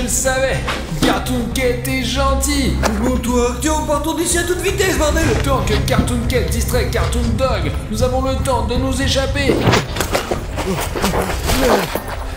savais. Cartoon Cat est gentil. Bon toi, Artyom, partons d'ici à toute vitesse, bordel. Tant que Cartoon Cat distrait Cartoon Dog, nous avons le temps de nous échapper.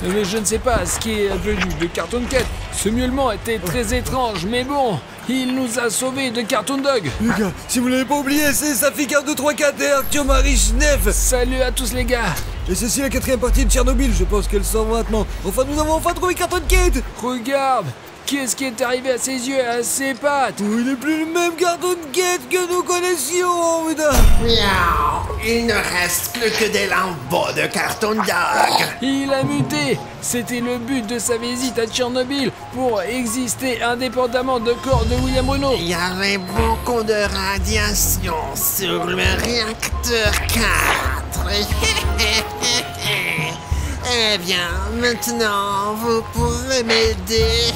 Mais je ne sais pas ce qui est advenu de Cartoon Cat. Ce miaulement était très étrange, mais bon, il nous a sauvés de Cartoon Dog. Les gars, si vous l'avez pas oublié, c'est Safik 1, 2, 3, 4 et Artyom Arishnev. Salut à tous les gars. Et ceci la 4ème partie de Tchernobyl, je pense qu'elle sort maintenant. Enfin, nous avons enfin trouvé Cartoon Cat. Regarde, qu'est-ce qui est arrivé à ses yeux et à ses pattes? Oh, il est plus le même Cartoon Cat que nous connaissions, putain. Miaou. Il ne reste plus que des lambeaux de Cartoon Dog. Il a muté. C'était le but de sa visite à Tchernobyl, pour exister indépendamment de corps de William Bruno. Il y avait beaucoup de radiation sur le réacteur 4. Eh bien, maintenant, vous pourrez m'aider.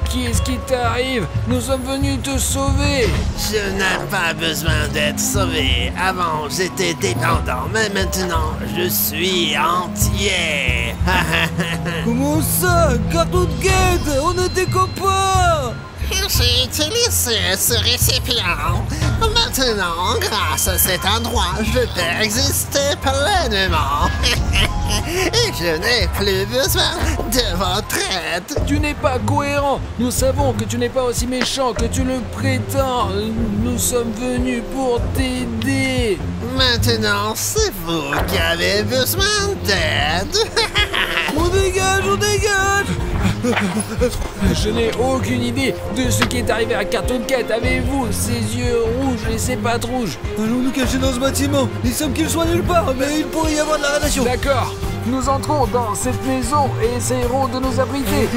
Qu'est-ce qui t'arrive? Nous sommes venus te sauver. Je n'ai pas besoin d'être sauvé. Avant, j'étais dépendant, mais maintenant, je suis entier. Comment ça, Cartoon Cat? On était copains. J'ai utilisé ce récipient. Maintenant, grâce à cet endroit, je peux exister pleinement. Et je n'ai plus besoin de votre aide. Tu n'es pas cohérent. Nous savons que tu n'es pas aussi méchant que tu le prétends. Nous sommes venus pour t'aider. Maintenant, c'est vous qui avez besoin d'aide. On dégage, on dégage. Je n'ai aucune idée de ce qui est arrivé à Cartoon Cat. Avez-vous ses yeux rouges et ses pattes rouges? Allons nous cacher dans ce bâtiment. Il semble qu'il soit nulle part, mais il pourrait y avoir de la radiation. D'accord. Nous entrons dans cette maison et essayerons de nous abriter.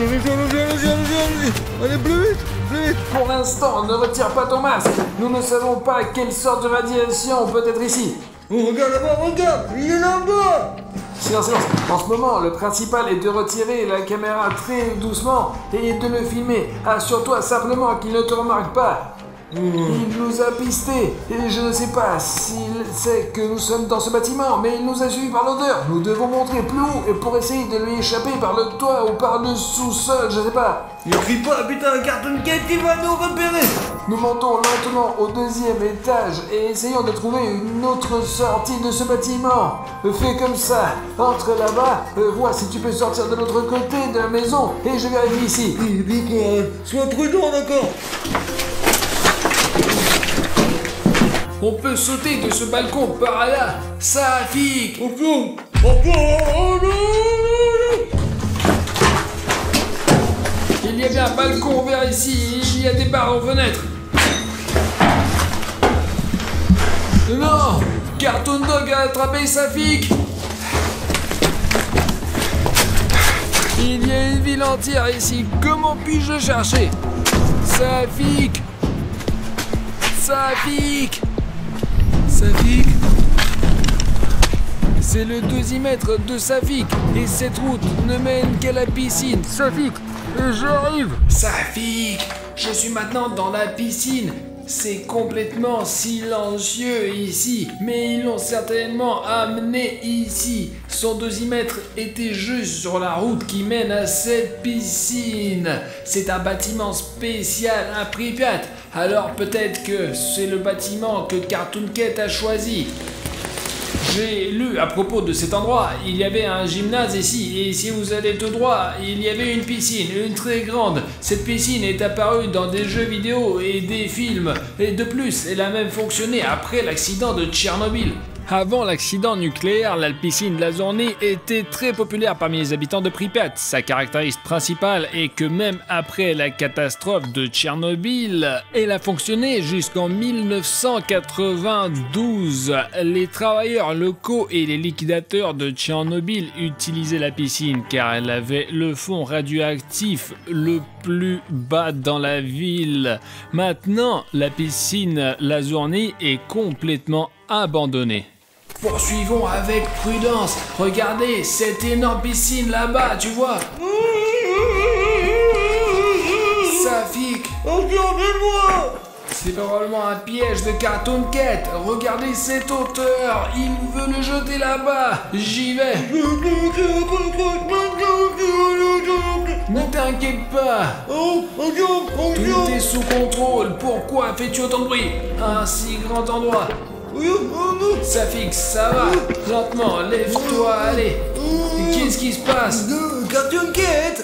Allez, plus vite, plus vite. Pour l'instant, ne retire pas ton masque. Nous ne savons pas quelle sorte de radiation peut être ici. Oh, regarde là-bas, regarde, il est là-bas. Silence, silence. En ce moment, le principal est de retirer la caméra très doucement et de le filmer. Assure-toi simplement qu'il ne te remarque pas. Il nous a pistés et je ne sais pas s'il sait que nous sommes dans ce bâtiment, mais il nous a suivis par l'odeur. Nous devons monter plus haut et pour essayer de lui échapper par le toit ou par le sous-sol, je ne sais pas. Ne crie pas, putain, Cartoon Cat, il va nous repérer. Nous montons lentement au 2e étage et essayons de trouver une autre sortie de ce bâtiment. Fais comme ça, entre là-bas, vois si tu peux sortir de l'autre côté de la maison et je vérifie ici. D'accord, sois prudent, d'accord. On peut sauter de ce balcon par là. Safik. Il y a bien un balcon vers ici. Il y a des barres aux fenêtres. Non, Cartoon Dog a attrapé Safik. Il y a une ville entière ici. Comment puis-je le chercher? Safik. Safik. Safik. C'est le deuximètre de Safik et cette route ne mène qu'à la piscine. Safik, j'arrive. Safik, je suis maintenant dans la piscine. C'est complètement silencieux ici, mais ils l'ont certainement amené ici. Son dosimètre était juste sur la route qui mène à cette piscine. C'est un bâtiment spécial à Pripyat. Alors peut-être que c'est le bâtiment que Cartoon Cat a choisi. J'ai lu à propos de cet endroit, il y avait un gymnase ici, et si vous allez tout droit, il y avait une piscine, une très grande. Cette piscine est apparue dans des jeux vidéo et des films, et de plus, elle a même fonctionné après l'accident de Tchernobyl. Avant l'accident nucléaire, la piscine Lazorny était très populaire parmi les habitants de Pripyat. Sa caractéristique principale est que même après la catastrophe de Tchernobyl, elle a fonctionné jusqu'en 1992. Les travailleurs locaux et les liquidateurs de Tchernobyl utilisaient la piscine car elle avait le fond radioactif le plus bas dans la ville. Maintenant, la piscine Lazorny est complètement abandonnée. Poursuivons avec prudence. Regardez cette énorme piscine là-bas, tu vois. Safik. Regardez-moi. C'est probablement un piège de Cartoon Cat. Regardez cette hauteur. Il veut le jeter là-bas. J'y vais. Ne t'inquiète pas. Oh, Tout est sous contrôle. Pourquoi fais-tu autant de bruit? Un si grand endroit. Oh non. Safik, ça va. Lentement, lève-toi, allez. Qu'est-ce qui se passe? Cartoon Cat.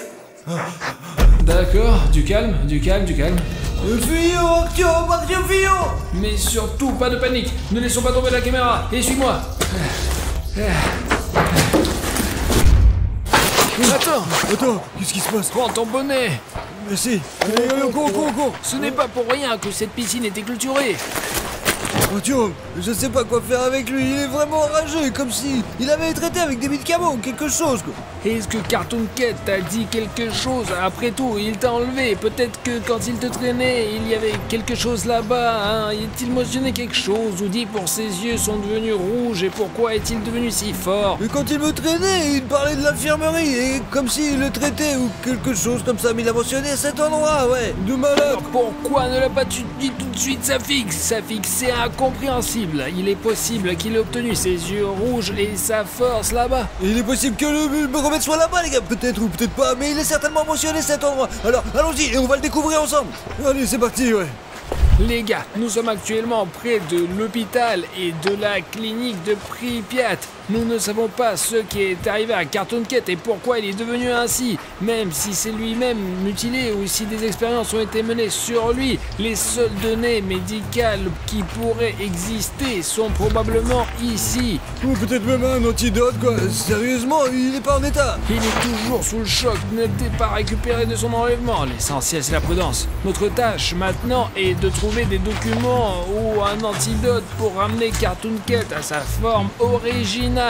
D'accord, du calme. Fio, Action, Fio. Mais surtout, pas de panique. Ne laissons pas tomber la caméra. Et suis-moi. Attends, qu'est-ce qui se passe? Prends ton bonnet. Merci. Allez, cours. Ce n'est pas pour rien que cette piscine était clôturée. Artyom, je sais pas quoi faire avec lui, il est vraiment enragé, comme si il avait été traité avec des médicaments ou quelque chose, quoi. Est-ce que Cartoon Cat t'a dit quelque chose? Après tout, il t'a enlevé. Peut-être que quand il te traînait, il y avait quelque chose là-bas, hein? Est-il mentionné quelque chose ou dit pour ses yeux sont devenus rouges et pourquoi est-il devenu si fort? Et quand il me traînait, il parlait de l'infirmerie, et comme s'il le traitait ou quelque chose comme ça, mais il a mentionné cet endroit, ouais, de malade. Alors pourquoi ne l'a pas dit tout de suite, Safik? Safik, c'est incompréhensible. Il est possible qu'il ait obtenu ses yeux rouges et sa force là-bas. Et il est possible que le remède soit là-bas, les gars, peut-être ou peut-être pas, mais il est certainement mentionné cet endroit. Alors, allons-y, et on va le découvrir ensemble. Allez, c'est parti, ouais. Les gars, nous sommes actuellement près de l'hôpital et de la clinique de Pripyat. Nous ne savons pas ce qui est arrivé à Cartoon Cat et pourquoi il est devenu ainsi. Même si c'est lui-même mutilé ou si des expériences ont été menées sur lui, les seules données médicales qui pourraient exister sont probablement ici. Ou peut-être même un antidote, quoi. Sérieusement, il est pas en état. Il est toujours sous le choc, n'était pas récupéré de son enlèvement. L'essentiel, c'est la prudence. Notre tâche maintenant est de trouver des documents ou un antidote pour ramener Cartoon Cat à sa forme originale.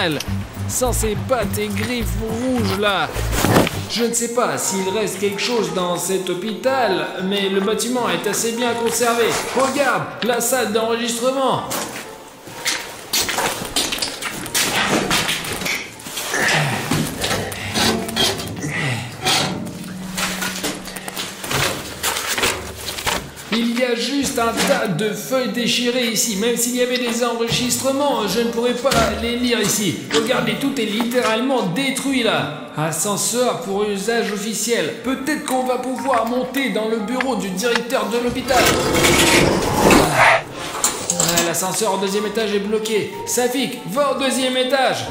Sans ses pattes et griffes rouges là. Je ne sais pas s'il reste quelque chose dans cet hôpital, mais le bâtiment est assez bien conservé. Regarde, la salle d'enregistrement. Il y a juste un tas de feuilles déchirées ici. Même s'il y avait des enregistrements, je ne pourrais pas les lire ici. Regardez, tout est littéralement détruit là. Ascenseur pour usage officiel. Peut-être qu'on va pouvoir monter dans le bureau du directeur de l'hôpital. L'ascenseur au 2e étage est bloqué. Safik, va au 2e étage.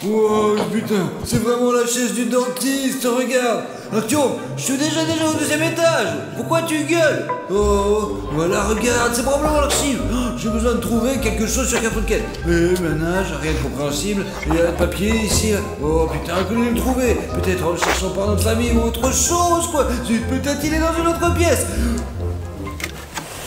Wow, putain, c'est vraiment la chaise du dentiste, regarde. Artyom, je suis déjà au 2e étage. Pourquoi tu gueules? Oh, voilà, regarde, c'est probablement l'archive. Oh, j'ai besoin de trouver quelque chose sur Cartoon Cat. Ménage, rien de compréhensible. Il y a le papier ici. Oh putain, que je vais le trouver. Peut-être en le cherchant par notre famille ou autre chose, quoi. Peut-être il est dans une autre pièce.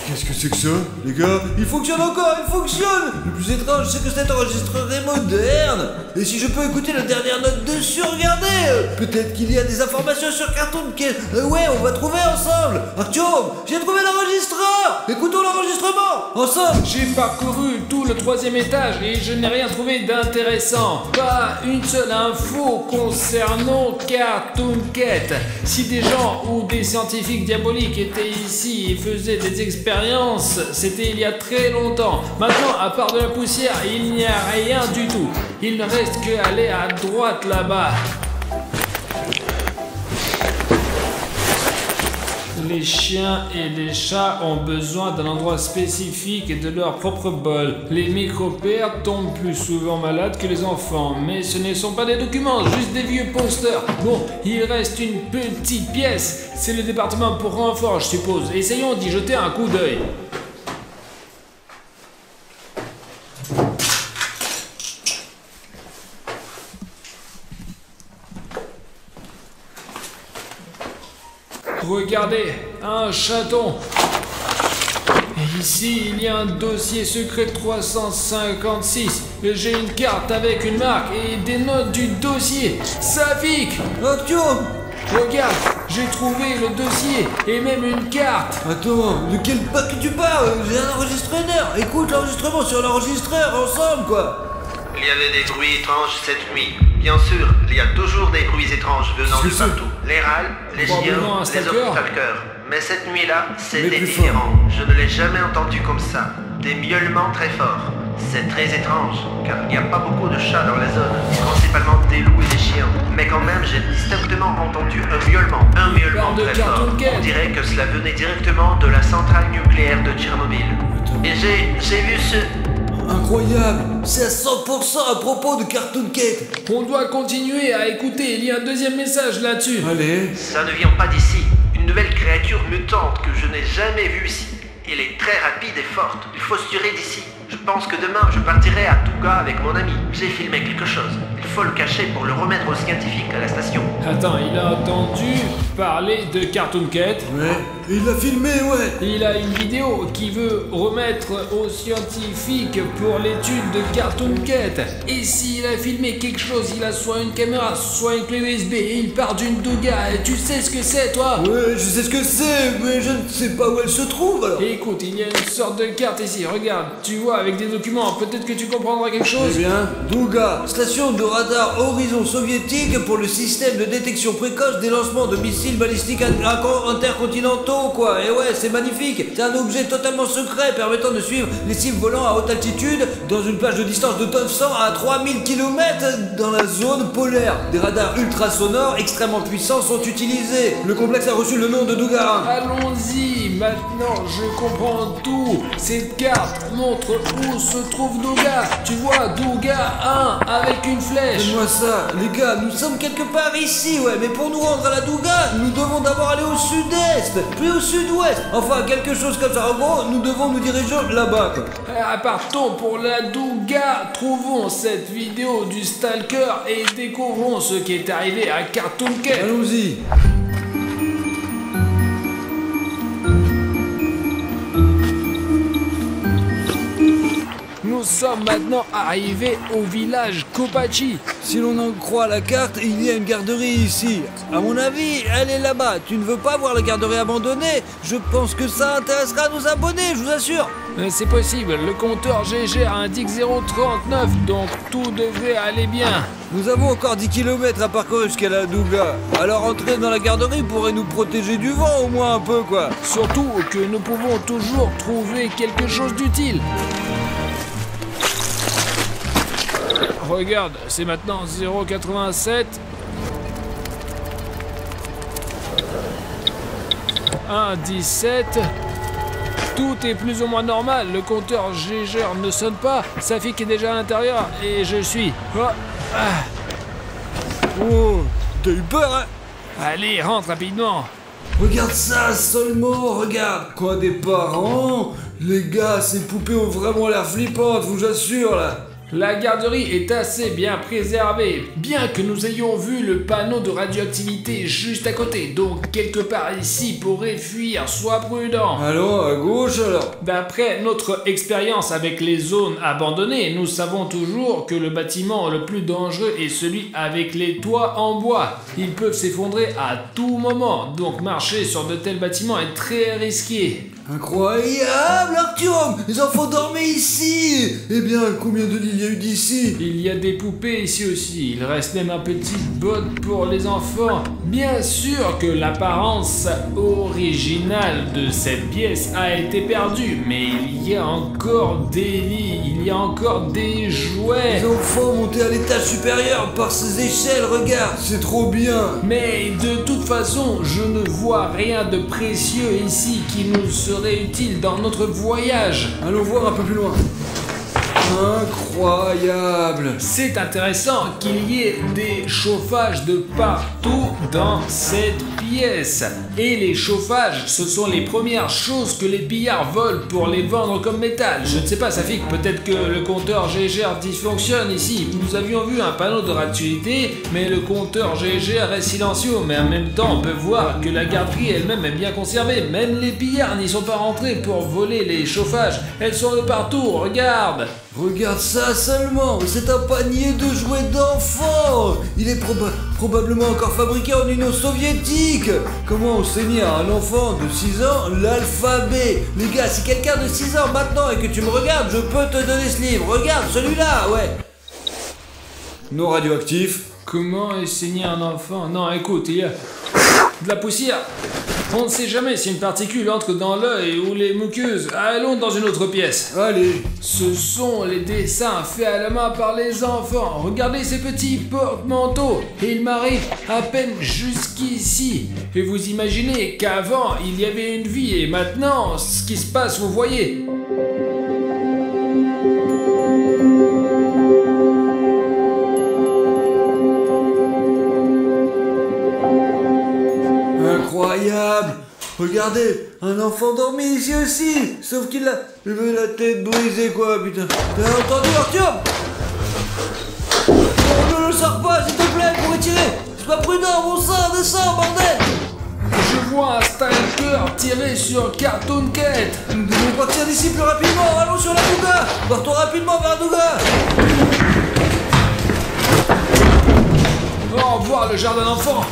Qu'est-ce que c'est que ça, les gars? Il fonctionne encore, il fonctionne! Le plus étrange, c'est que cet enregistreur est moderne! Et si je peux écouter la dernière note dessus, regardez! Peut-être qu'il y a des informations sur Cartoon Cat. Ouais, on va trouver ensemble! Artyom, j'ai trouvé l'enregistreur! Écoutons l'enregistrement! Ensemble! J'ai parcouru tout le 3e étage et je n'ai rien trouvé d'intéressant. Pas une seule info concernant Cartoon Cat. Si des gens ou des scientifiques diaboliques étaient ici et faisaient des expériences, c'était il y a très longtemps. Maintenant, à part de la poussière, il n'y a rien du tout. Il ne reste qu'à aller à droite là-bas. Les chiens et les chats ont besoin d'un endroit spécifique et de leur propre bol. Les micro-pères tombent plus souvent malades que les enfants, mais ce ne sont pas des documents, juste des vieux posters. Bon, il reste une petite pièce. C'est le département pour renfort, je suppose. Essayons d'y jeter un coup d'œil. Regardez, un chaton. Et ici, il y a un dossier secret 356. J'ai une carte avec une marque et des notes du dossier. Safik! Artyom! Regarde, j'ai trouvé le dossier et même une carte. Attends, de quel pack tu parles? J'ai un enregistreur. Écoute l'enregistrement sur l'enregistreur ensemble, quoi. Il y avait des bruits étranges cette nuit. Bien sûr, il y a toujours des bruits étranges venant de partout. Les râles, les chiens, les obstacleurs. Mais cette nuit-là, c'était différent. Je ne l'ai jamais entendu comme ça. Des miaulements très forts. C'est très étrange, car il n'y a pas beaucoup de chats dans la zone, principalement des loups et des chiens. Mais quand même, j'ai distinctement entendu un miaulement très fort. On dirait que cela venait directement de la centrale nucléaire de Tchernobyl. Et j'ai vu ce... Incroyable! C'est à 100% à propos de Cartoon Cat! On doit continuer à écouter, il y a un deuxième message là-dessus. Allez! Ça ne vient pas d'ici. Une nouvelle créature mutante que je n'ai jamais vue ici. Elle est très rapide et forte. Il faut se tirer d'ici. Je pense que demain, je partirai à Douga avec mon ami. J'ai filmé quelque chose. Il faut le cacher pour le remettre aux scientifiques à la station. Attends, il a entendu parler de Cartoon Cat. Ouais, il l'a filmé, ouais. Il a une vidéo qui veut remettre aux scientifiques pour l'étude de Cartoon Cat. Et s'il a filmé quelque chose, il a soit une caméra, soit une clé USB et il part d'une Douga. Et tu sais ce que c'est, toi? Ouais, je sais ce que c'est, mais je ne sais pas où elle se trouve, alors. Écoute, il y a une sorte de carte ici, regarde. Tu vois, avec des documents, peut-être que tu comprendras quelque chose. Eh bien, Douga, station de radar horizon soviétique pour le système de détection précoce des lancements de missiles balistiques intercontinentaux, quoi. Et ouais, c'est magnifique. C'est un objet totalement secret permettant de suivre les cibles volant à haute altitude dans une plage de distance de 900 à 3000 km dans la zone polaire. Des radars ultrasonores extrêmement puissants sont utilisés. Le complexe a reçu le nom de Douga 1. Allons-y, maintenant je comprends tout. Cette carte montre où se trouve Douga. Tu vois, Douga 1 avec une flèche. Donne-moi ça, les gars, nous sommes quelque part ici, ouais, mais pour nous rendre à la Douga, nous devons d'abord aller au sud-est, puis au sud-ouest. Enfin, quelque chose comme ça. En gros, nous devons nous diriger là-bas, quoi. Partons pour la Douga. Trouvons cette vidéo du Stalker et découvrons ce qui est arrivé à Cartoon Cat. Allons-y. Nous sommes maintenant arrivés au village Kopachi. Si l'on en croit la carte, il y a une garderie ici. À mon avis, elle est là-bas. Tu ne veux pas voir la garderie abandonnée? Je pense que ça intéressera nos abonnés, je vous assure. C'est possible, le compteur GG indique 0,39, donc tout devrait aller bien. Nous avons encore 10 km à parcourir jusqu'à la Douga. Alors entrer dans la garderie pourrait nous protéger du vent au moins un peu, quoi. Surtout que nous pouvons toujours trouver quelque chose d'utile. Regarde, c'est maintenant 0,87. 1,17. Tout est plus ou moins normal. Le compteur GG ne sonne pas. Safik est déjà à l'intérieur et je suis. Oh, t'as eu peur, hein? Allez, rentre rapidement. Regarde ça seulement, regarde. Quoi, des parents? Les gars, ces poupées ont vraiment l'air flippantes, je vous assure, là. La garderie est assez bien préservée, bien que nous ayons vu le panneau de radioactivité juste à côté, donc quelque part ici pourrait fuir, sois prudent. Allons, à gauche alors. D'après notre expérience avec les zones abandonnées, nous savons toujours que le bâtiment le plus dangereux est celui avec les toits en bois. Ils peuvent s'effondrer à tout moment, donc marcher sur de tels bâtiments est très risqué. Incroyable, Artyom! Les enfants dormaient ici! Eh bien, combien de lits il y a eu d'ici? Il y a des poupées ici aussi. Il reste même un petit bot pour les enfants. Bien sûr que l'apparence originale de cette pièce a été perdue, mais il y a encore des lits, il y a encore des jouets. Les enfants montés à l'étage supérieur par ces échelles, regarde, c'est trop bien! Mais de toute façon, je ne vois rien de précieux ici qui nous serait utile dans notre voyage. Allons voir un peu plus loin. Incroyable! C'est intéressant qu'il y ait des chauffages de partout dans cette pièce. Et les chauffages, ce sont les premières choses que les pillards volent pour les vendre comme métal. Je ne sais pas, Safik, peut-être que le compteur GGR dysfonctionne ici. Nous avions vu un panneau de radioactivité, mais le compteur GGR est silencieux. Mais en même temps, on peut voir que la garderie elle-même est bien conservée. Même les pillards n'y sont pas rentrés pour voler les chauffages. Elles sont de partout, regarde! Regarde ça seulement, c'est un panier de jouets d'enfants. Il est probablement encore fabriqué en Union soviétique. Comment enseigner à un enfant de 6 ans l'alphabet? Les gars, si quelqu'un de 6 ans maintenant et que tu me regardes, je peux te donner ce livre. Regarde, celui-là, ouais. Non radioactif. Comment enseigner un enfant? Non, écoute, il y a de la poussière. On ne sait jamais si une particule entre dans l'œil ou les muqueuses. Allons dans une autre pièce. Allez. Ce sont les dessins faits à la main par les enfants. Regardez ces petits porte-manteaux. Ils m'arrivent à peine jusqu'ici. Et vous imaginez qu'avant, il y avait une vie et maintenant, ce qui se passe, vous voyez. Incroyable! Regardez, un enfant dormi ici aussi! Sauf qu'il a la tête brisée quoi, putain! T'as entendu Arthur? Ne le sors pas, s'il te plaît, pour retirer! C'est pas prudent, mon sang, descends, bordel! Je vois un stalker tirer sur Cartoon Cat. Nous devons partir d'ici plus rapidement, allons sur la Douga! Partons rapidement vers Douga! Au revoir le jardin d'enfants.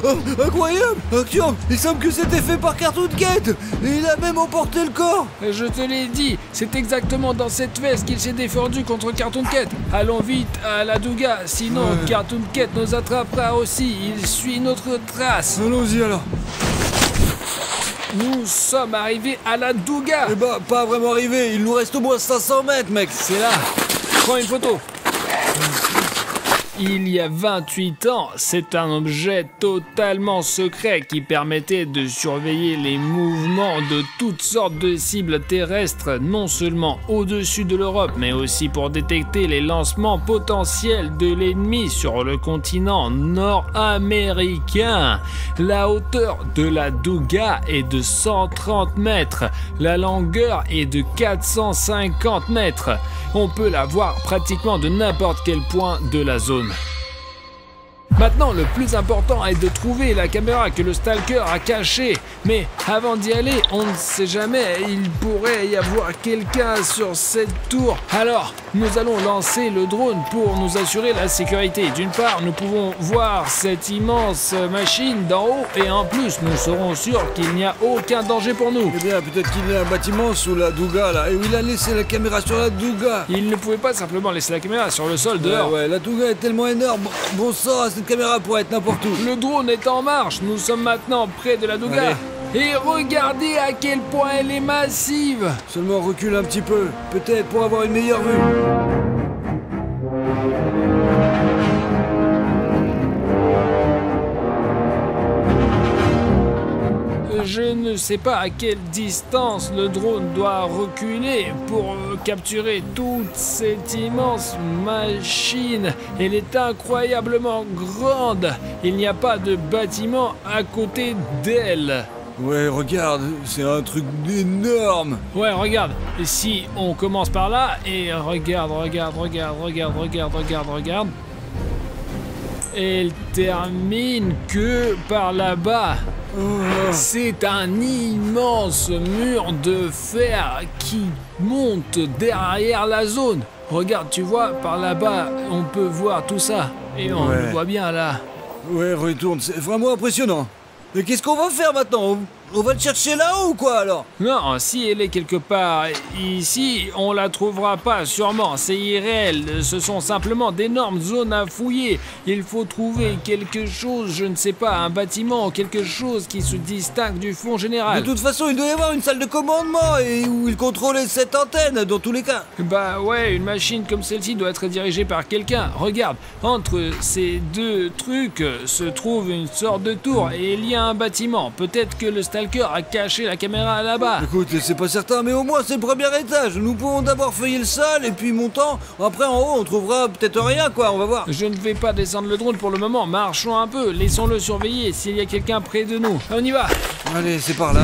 Oh, incroyable! Arthur, il semble que c'était fait par Cartoon Cat! Et il a même emporté le corps! Je te l'ai dit, c'est exactement dans cette veste qu'il s'est défendu contre Cartoon Cat. Allons vite à la Douga, sinon Cartoon Cat nous attrapera aussi. Il suit notre trace. Allons-y alors! Nous sommes arrivés à la Douga. Eh bah, pas vraiment arrivé, il nous reste au moins 500 mètres, mec! C'est là. Prends une photo. Il y a 28 ans, c'est un objet totalement secret qui permettait de surveiller les mouvements de toutes sortes de cibles terrestres, non seulement au-dessus de l'Europe, mais aussi pour détecter les lancements potentiels de l'ennemi sur le continent nord-américain. La hauteur de la Douga est de 130 mètres, la longueur est de 450 mètres. On peut la voir pratiquement de n'importe quel point de la zone. Maintenant, le plus important est de trouver la caméra que le stalker a cachée. Mais avant d'y aller, on ne sait jamais, il pourrait y avoir quelqu'un sur cette tour. Alors, nous allons lancer le drone pour nous assurer la sécurité. D'une part, nous pouvons voir cette immense machine d'en haut et en plus, nous serons sûrs qu'il n'y a aucun danger pour nous. Eh bien, peut-être qu'il y a un bâtiment sous la Douga là, et où il a laissé la caméra sur la Douga. Il ne pouvait pas simplement laisser la caméra sur le sol dehors. Ouais, la Douga est tellement énorme. Bon sang, cette caméra pourrait être n'importe où. Le drone est en marche, nous sommes maintenant près de la Douga. Allez. Et regardez à quel point elle est massive. Seulement recule un petit peu, peut-être pour avoir une meilleure vue. Je ne sais pas à quelle distance le drone doit reculer pour capturer toute cette immense machine. Elle est incroyablement grande. Il n'y a pas de bâtiment à côté d'elle. Ouais, regarde, c'est un truc énorme. Ouais, regarde. Si on commence par là et regarde. Elle termine que par là-bas. C'est un immense mur de fer qui monte derrière la zone. Regarde, tu vois, par là-bas, on peut voir tout ça. Et on le voit bien là. Ouais, retourne, c'est vraiment impressionnant. Mais qu'est-ce qu'on va faire maintenant? On va le chercher là-haut ou quoi alors? Non, si elle est quelque part ici, on la trouvera pas, sûrement. C'est irréel, ce sont simplement d'énormes zones à fouiller. Il faut trouver quelque chose, je ne sais pas, un bâtiment, quelque chose qui se distingue du fond général. De toute façon, il doit y avoir une salle de commandement et où il contrôlait cette antenne, dans tous les cas. Bah ouais, une machine comme celle-ci doit être dirigée par quelqu'un. Regarde, entre ces deux trucs se trouve une sorte de tour et il y a un bâtiment. Peut-être que le stalker a caché la caméra là-bas. Écoute, c'est pas certain, mais au moins c'est le premier étage. Nous pouvons d'abord feuiller le sol et puis montant. Après en haut, on trouvera peut-être rien quoi, on va voir. Je ne vais pas descendre le drone pour le moment. Marchons un peu, laissons-le surveiller s'il y a quelqu'un près de nous. On y va. Allez, c'est par là.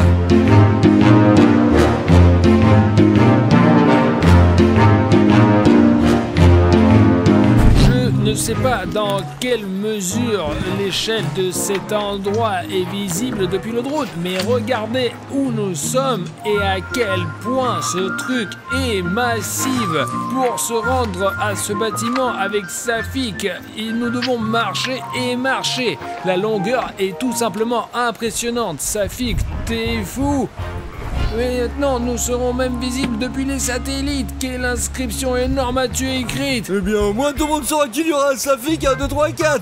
Je ne sais pas dans quelle mesure l'échelle de cet endroit est visible depuis le drone, mais regardez où nous sommes et à quel point ce truc est massif. Pour se rendre à ce bâtiment avec Safik, nous devons marcher et marcher. La longueur est tout simplement impressionnante. Safik, t'es fou? Mais maintenant, nous serons même visibles depuis les satellites. Quelle inscription énorme as-tu écrite? Eh bien, au moins tout le monde saura qu'il y aura un Safik 1, 2, 3 et 4.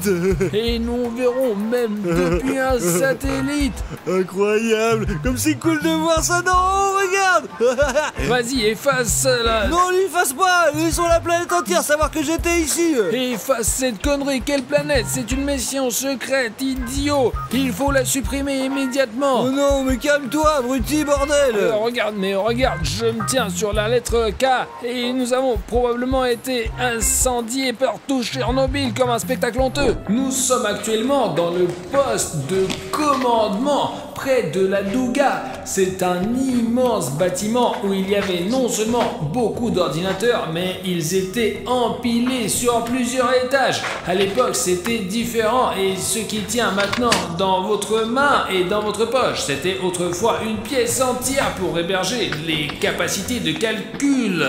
Et nous verrons même depuis un satellite. Incroyable. Comme c'est cool de voir ça d'en haut, regarde. Vas-y, efface la... Non, lui, fasse pas. Laissons la planète entière savoir que j'étais ici. Efface cette connerie. Quelle planète? C'est une mission secrète, idiot. Il faut la supprimer immédiatement. Oh non, mais calme-toi, abruti, bordel. Regarde, je me tiens sur la lettre K et nous avons probablement été incendiés partout Tchernobyl comme un spectacle honteux. Nous sommes actuellement dans le poste de commandement près de la Douga. C'est un immense bâtiment où il y avait non seulement beaucoup d'ordinateurs, mais ils étaient empilés sur plusieurs étages. À l'époque, c'était différent et ce qui tient maintenant dans votre main et dans votre poche, c'était autrefois une pièce entière pour héberger les capacités de calcul.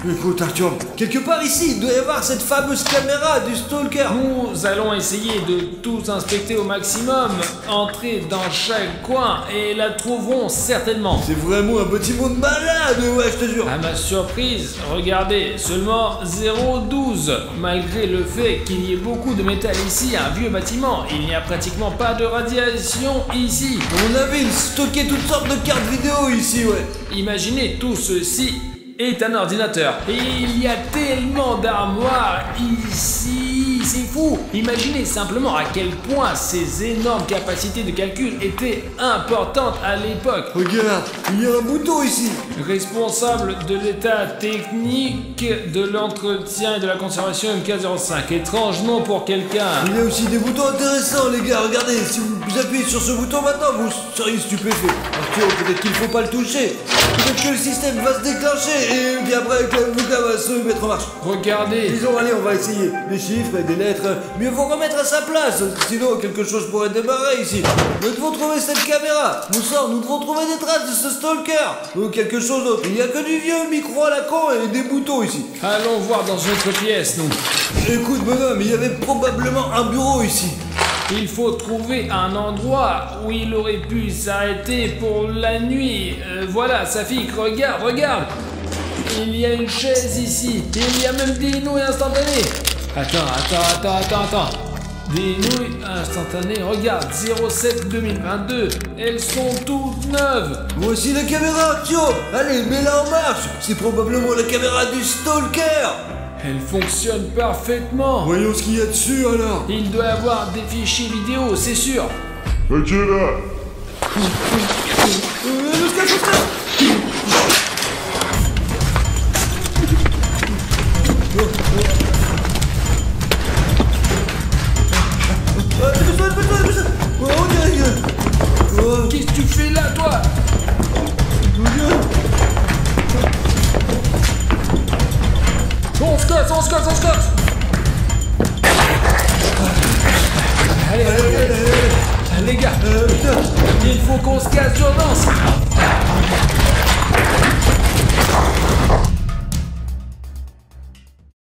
Écoute, Arthur, quelque part ici, il doit y avoir cette fameuse caméra du Stalker. Nous allons essayer de tout inspecter au maximum, entrer dans chaque coin et la trouverons certainement. C'est vraiment un bâtiment de malade, ouais, je te jure. À ma surprise, regardez, seulement 0,12. Malgré le fait qu'il y ait beaucoup de métal ici, un vieux bâtiment, il n'y a pratiquement pas de radiation ici. On avait stocké toutes sortes de cartes vidéo ici, ouais. Imaginez tout ceci est un ordinateur. Et il y a tellement d'armoires ici, c'est fou. Imaginez simplement à quel point ces énormes capacités de calcul étaient importantes à l'époque. Regarde, il y a un bouton ici. Responsable de l'état technique de l'entretien et de la conservation MK05. Étrange nom pour quelqu'un. Il y a aussi des boutons intéressants, les gars. Regardez, si vous appuyez sur ce bouton maintenant, vous seriez stupéfait. Arthur, peut-être qu'il faut pas le toucher. Peut-être que le système va se déclencher et puis après, le bouton va se mettre en marche. Regardez. Disons, allez, on va essayer. Des chiffres et des lettres. Mieux vaut remettre à sa place. Sinon, quelque chose pourrait démarrer ici. Nous devons trouver cette caméra. Nous devons trouver des traces de ce stalker. Ou quelque chose d'autre. Il n'y a que du vieux micro à la con et des boutons ici. Allons voir dans une autre pièce, nous. Écoute, bonhomme, il y avait probablement un bureau ici. Il faut trouver un endroit où il aurait pu s'arrêter pour la nuit. Voilà, Safik, regarde. Il y a une chaise ici. Il y a même des nouilles instantanées. Attends. Des nouilles instantanées, regarde, 07-2022. Elles sont toutes neuves. Voici la caméra, Arthur. Allez, mets-la en marche. C'est probablement la caméra du stalker. Elle fonctionne parfaitement. Voyons ce qu'il y a dessus alors. Il doit y avoir des fichiers vidéo, c'est sûr. Ok là. Le stalker. Qu'est-ce que tu fais là, toi? On se casse. Allez, les gars, il faut